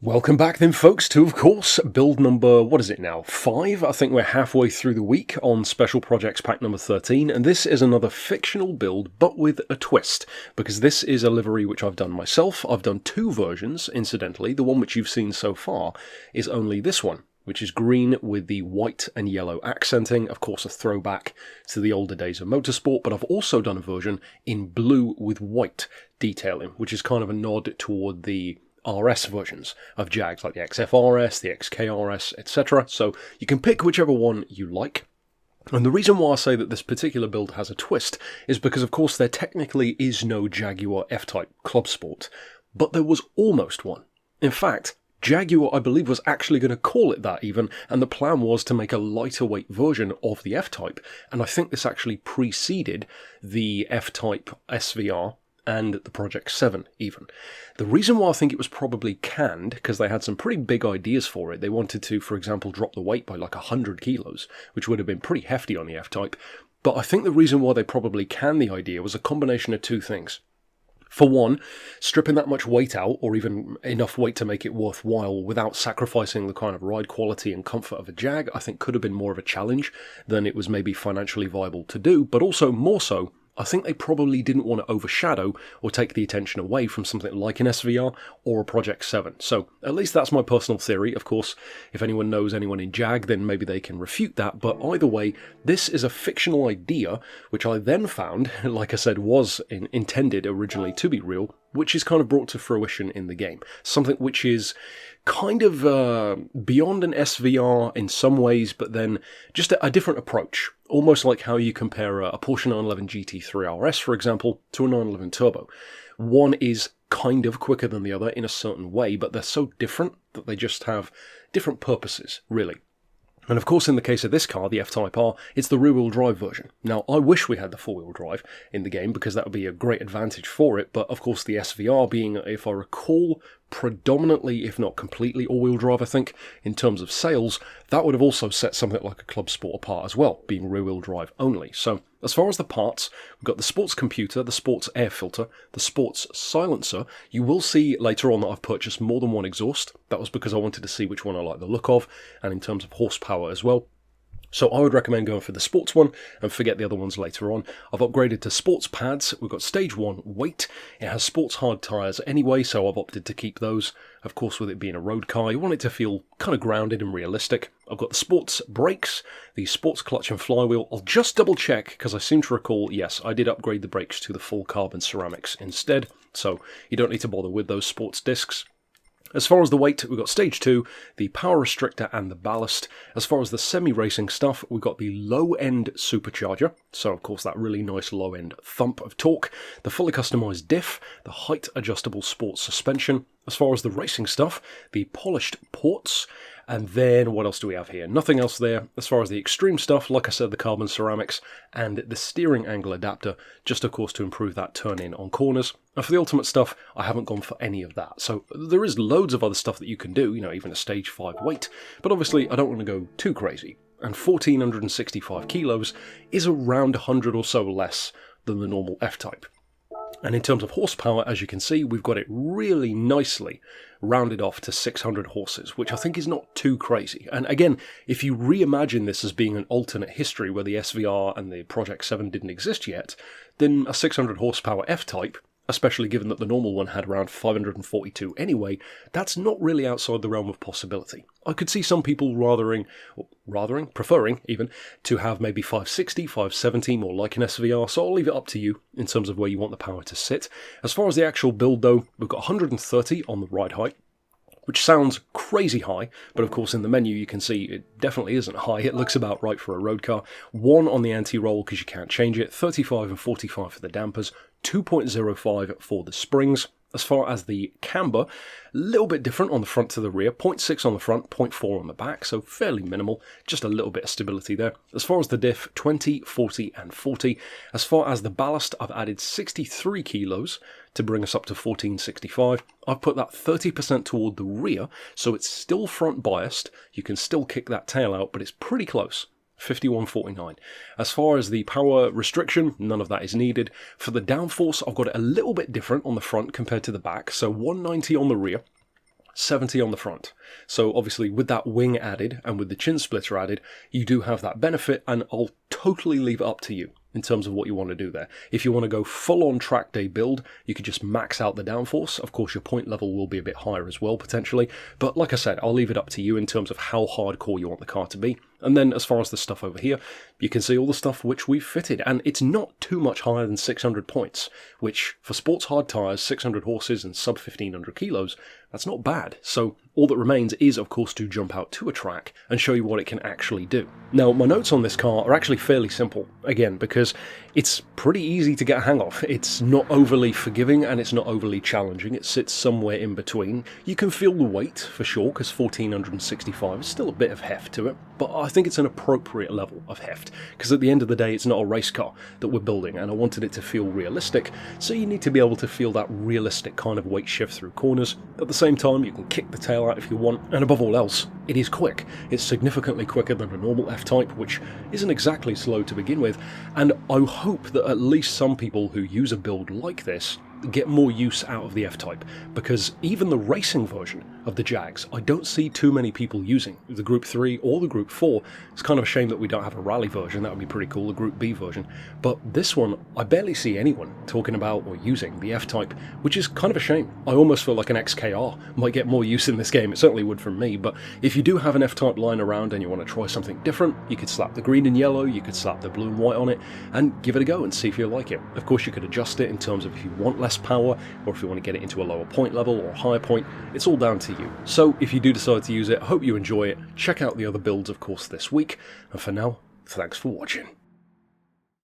Welcome back then, folks, to, of course, build number, what is it now, 5? I think we're halfway through the week on Special Projects Pack number 13, and this is another fictional build, but with a twist, because this is a livery which I've done myself. I've done two versions, incidentally. The one which you've seen so far is only this one, which is green with the white and yellow accenting, of course a throwback to the older days of motorsport, but I've also done a version in blue with white detailing, which is kind of a nod toward the RS versions of Jags, like the XFRS, the XKRS, etc. So you can pick whichever one you like. And the reason why I say that this particular build has a twist is because, of course, there technically is no Jaguar F-Type Club Sport, but there was almost one. In fact, Jaguar, I believe, was actually going to call it that even, and the plan was to make a lighter weight version of the F-Type, and I think this actually preceded the F-Type SVR and the Project 7 even. The reason why I think it was probably canned, because they had some pretty big ideas for it. They wanted to, for example, drop the weight by like 100 kilos, which would have been pretty hefty on the F-Type, but I think the reason why they probably canned the idea was a combination of two things. For one, stripping that much weight out, or even enough weight to make it worthwhile without sacrificing the kind of ride quality and comfort of a Jag, I think could have been more of a challenge than it was maybe financially viable to do, but also more so, I think they probably didn't want to overshadow or take the attention away from something like an SVR or a Project 7. So at least that's my personal theory. Of course, if anyone knows anyone in Jag, then maybe they can refute that. But either way, this is a fictional idea, which I then found, like I said, was intended originally to be real, which is kind of brought to fruition in the game. Something which is kind of beyond an SVR in some ways, but then just a different approach. Almost like how you compare a Porsche 911 GT3 RS, for example, to a 911 Turbo. One is kind of quicker than the other in a certain way, but they're so different that they just have different purposes, really. And of course, in the case of this car, the F-Type R, it's the rear-wheel drive version. Now, I wish we had the four-wheel drive in the game, because that would be a great advantage for it, but of course the SVR being, if I recall, predominantly, if not completely, all-wheel drive, I think, in terms of sales, that would have also set something like a Club Sport apart as well, being rear-wheel drive only. So, as far as the parts, we've got the sports computer, the sports air filter, the sports silencer. You will see later on that I've purchased more than one exhaust. That was because I wanted to see which one I like the look of, and in terms of horsepower as well. So I would recommend going for the sports one and forget the other ones later on. I've upgraded to sports pads. We've got stage 1 weight. It has sports hard tyres anyway, so I've opted to keep those. Of course, with it being a road car, you want it to feel kind of grounded and realistic. I've got the sports brakes, the sports clutch and flywheel. I'll just double check, because I seem to recall, yes, I did upgrade the brakes to the full carbon ceramics instead, so you don't need to bother with those sports discs. As far as the weight, we've got stage 2, the power restrictor and the ballast. As far as the semi-racing stuff, we've got the low-end supercharger, so of course that really nice low-end thump of torque, the fully customised diff, the height-adjustable sports suspension. As far as the racing stuff, the polished ports, and then what else do we have here? Nothing else there. As far as the extreme stuff, like I said, the carbon ceramics and the steering angle adapter, just of course to improve that turn-in on corners. And for the ultimate stuff, I haven't gone for any of that. So there is loads of other stuff that you can do, even a stage 5 weight, but obviously I don't want to go too crazy. And 1,465 kilos is around 100 or so less than the normal F-Type. And in terms of horsepower, as you can see, we've got it really nicely rounded off to 600 horses, which I think is not too crazy. And again, if you reimagine this as being an alternate history where the SVR and the Project 7 didn't exist yet, then a 600 horsepower F-Type, especially given that the normal one had around 542 anyway, that's not really outside the realm of possibility. I could see some people preferring even, to have maybe 560, 570, more like an SVR, so I'll leave it up to you in terms of where you want the power to sit. As far as the actual build though, we've got 130 on the ride height, which sounds crazy high, but of course in the menu you can see it definitely isn't high. It looks about right for a road car. 1 on the anti-roll because you can't change it, 35 and 45 for the dampers, 2.05 for the springs. As far as the camber, a little bit different on the front to the rear, 0.6 on the front, 0.4 on the back, so fairly minimal, just a little bit of stability there. As far as the diff, 20, 40 and 40. As far as the ballast, I've added 63 kilos to bring us up to 1465. I've put that 30% toward the rear, so it's still front biased. You can still kick that tail out, but it's pretty close. 5149. As far as the power restriction, none of that is needed. For the downforce, I've got it a little bit different on the front compared to the back, so 190 on the rear, 70 on the front. So obviously with that wing added and with the chin splitter added, you do have that benefit, and I'll totally leave it up to you in terms of what you want to do there. If you want to go full-on track day build, you could just max out the downforce. Of course, your point level will be a bit higher as well, potentially. But like I said, I'll leave it up to you in terms of how hardcore you want the car to be. And then as far as the stuff over here, you can see all the stuff which we've fitted. And it's not too much higher than 600 points, which for sports hard tyres, 600 horses and sub 1500 kilos, that's not bad. So all that remains is, of course, to jump out to a track and show you what it can actually do. Now, my notes on this car are actually fairly simple, again, because it's pretty easy to get a hang of. It's not overly forgiving and it's not overly challenging. It sits somewhere in between. You can feel the weight, for sure, because 1465 is still a bit of heft to it, but I think it's an appropriate level of heft, because at the end of the day, it's not a race car that we're building, and I wanted it to feel realistic, so you need to be able to feel that realistic kind of weight shift through corners. At the same time, you can kick the tail out if you want, and above all else, it is quick. It's significantly quicker than a normal F-Type, which isn't exactly slow to begin with, and I hope that at least some people who use a build like this get more use out of the F-Type, because even the racing version of the Jags, I don't see too many people using. The Group 3 or the Group 4, it's kind of a shame that we don't have a rally version. That would be pretty cool, the Group B version. But this one, I barely see anyone talking about or using the F-Type, which is kind of a shame. I almost feel like an XKR might get more use in this game. It certainly would from me, but if you do have an F-Type lying around and you want to try something different, you could slap the green and yellow, you could slap the blue and white on it, and give it a go and see if you like it. Of course, you could adjust it in terms of if you want less power, or if you want to get it into a lower point level or a higher point. It's all down to you. So if you do decide to use it, I hope you enjoy it. Check out the other builds, of course, this week. And for now, thanks for watching.